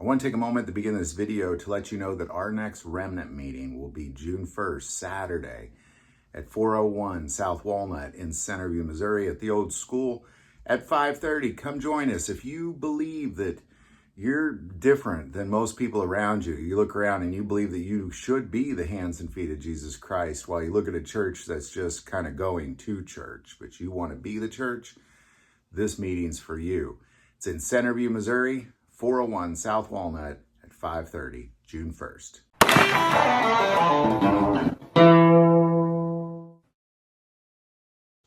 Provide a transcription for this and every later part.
I want to take a moment at the beginning of this video to let you know that our next Remnant meeting will be June 1st, Saturday at 401 South Walnut in Centerview, Missouri at the old school at 5:30. Come join us. If you believe that you're different than most people around you, you look around and you believe that you should be the hands and feet of Jesus Christ while you look at a church that's just kind of going to church, but you want to be the church, this meeting's for you. It's in Centerview, Missouri, 401 South Walnut at 5:30, June 1st.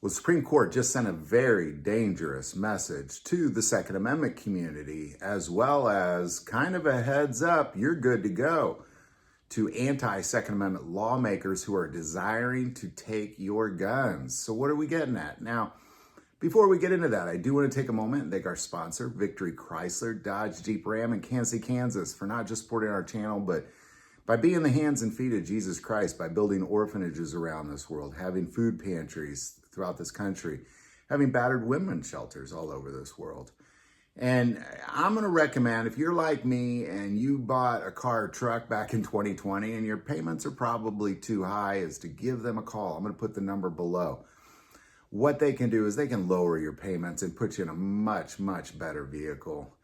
Well, the Supreme Court just sent a very dangerous message to the Second Amendment community, as well as kind of a heads up, you're good to go, to anti-Second Amendment lawmakers who are desiring to take your guns. So what are we getting at? Now, before we get into that, I do want to take a moment and thank our sponsor, Victory Chrysler, Dodge, Jeep, Ram in Kansas City, Kansas, for not just supporting our channel, but by being the hands and feet of Jesus Christ, by building orphanages around this world, having food pantries throughout this country, having battered women shelters all over this world. And I'm going to recommend, if you're like me and you bought a car or truck back in 2020 and your payments are probably too high, is to give them a call. I'm going to put the number below. What they can do is they can lower your payments and put you in a much, much better vehicle.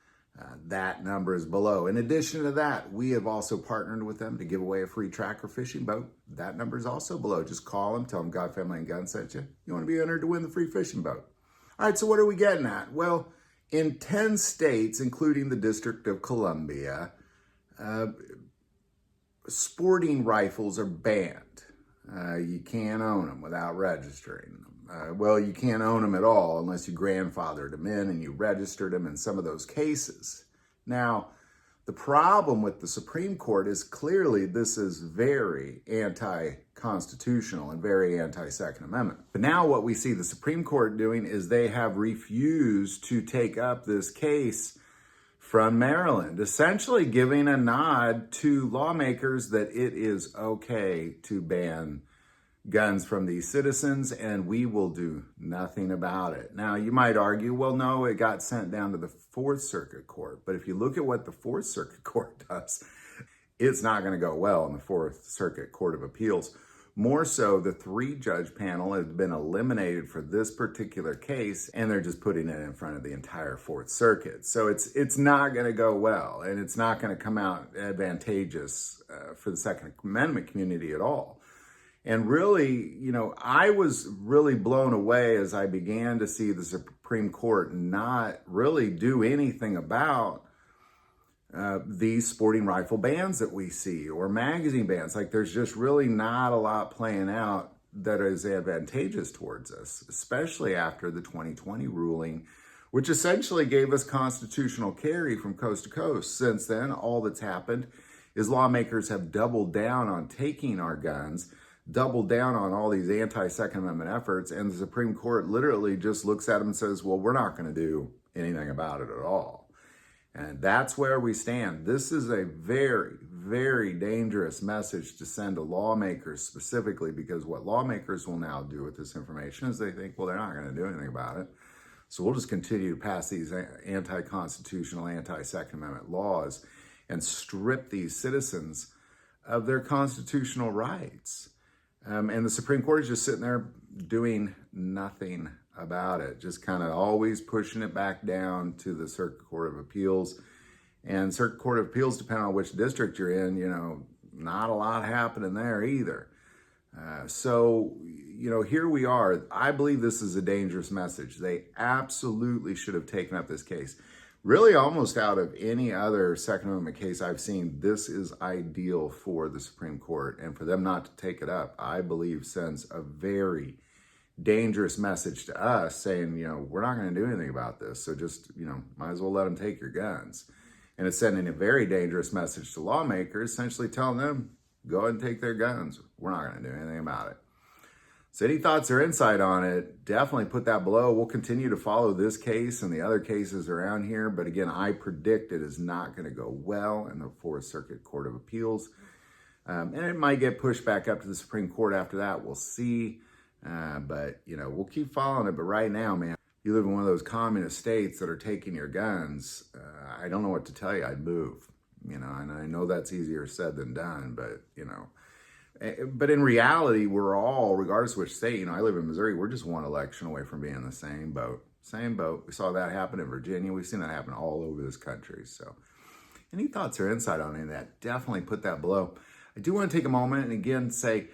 That number is below. In addition to that, we have also partnered with them to give away a free tracker fishing boat. That number is also below. Just call them, tell them God, Family, and Gun sent you. You want to be entered to win the free fishing boat. All right, so what are we getting at? Well, in 10 states, including the District of Columbia, sporting rifles are banned. You can't own them without registering them. Well, you can't own them at all unless you grandfathered them in and you registered them in some of those cases. Now, the problem with the Supreme Court is clearly this is very anti-constitutional and very anti-Second Amendment. But now what we see the Supreme Court doing is they have refused to take up this case from Maryland, essentially giving a nod to lawmakers that it is okay to ban guns from these citizens, and we will do nothing about it. Now, you might argue, well, no, it got sent down to the Fourth Circuit Court. But if you look at what the Fourth Circuit Court does, it's not going to go well in the Fourth Circuit Court of Appeals. More so, the 3-judge panel has been eliminated for this particular case, and they're just putting it in front of the entire Fourth Circuit. So it's not going to go well, and it's not going to come out advantageous for the Second Amendment community at all. And really, I was really blown away as I began to see the Supreme Court not really do anything about these sporting rifle bans that we see, or magazine bans. Like, there's just really not a lot playing out that is advantageous towards us, especially after the 2020 ruling, which essentially gave us constitutional carry from coast to coast. Since then, all that's happened is lawmakers have doubled down on taking our guns, doubled down on all these anti-Second Amendment efforts, and the Supreme Court literally just looks at them and says, well, we're not going to do anything about it at all. And that's where we stand. This is a very, very dangerous message to send to lawmakers specifically, because what lawmakers will now do with this information is they think, well, they're not going to do anything about it. So we'll just continue to pass these anti-constitutional, anti-Second Amendment laws and strip these citizens of their constitutional rights. And the Supreme Court is just sitting there doing nothing about it, just kind of always pushing it back down to the Circuit Court of Appeals. And Circuit Court of Appeals, depending on which district you're in, not a lot happening there either. So here we are. I believe this is a dangerous message. They absolutely should have taken up this case. Really, almost out of any other Second Amendment case I've seen, this is ideal for the Supreme Court. And for them not to take it up, I believe sends a very dangerous message to us saying, we're not going to do anything about this. So just, might as well let them take your guns. And it's sending a very dangerous message to lawmakers, essentially telling them, go ahead and take their guns. We're not going to do anything about it. So any thoughts or insight on it, definitely put that below. We'll continue to follow this case and the other cases around here. But again, I predict it is not going to go well in the Fourth Circuit Court of Appeals. And it might get pushed back up to the Supreme Court after that. We'll see. But, we'll keep following it. But right now, man, you live in one of those communist states that are taking your guns. I don't know what to tell you. I'd move. and I know that's easier said than done, but, but in reality, we're all, regardless of which state, I live in Missouri, we're just one election away from being in the same boat. Same boat. We saw that happen in Virginia. We've seen that happen all over this country. So any thoughts or insight on any of that, definitely put that below. I do want to take a moment and again say,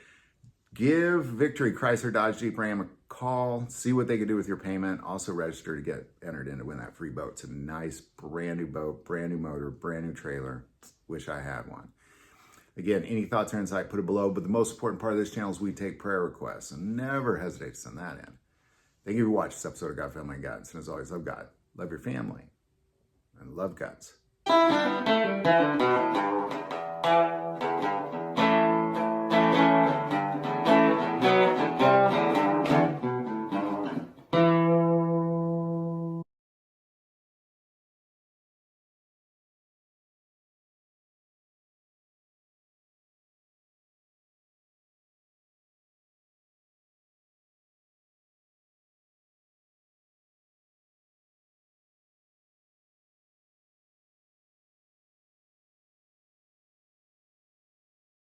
give Victory Chrysler Dodge Jeep Ram a call, see what they can do with your payment. Also register to get entered in to win that free boat. It's a nice brand new boat, brand new motor, brand new trailer. Wish I had one. Again, any thoughts or insight, put it below. But the most important part of this channel is we take prayer requests, and never hesitate to send that in. Thank you for watching this episode of God, Family, and Guns. And as always, love God, love your family, and love guns.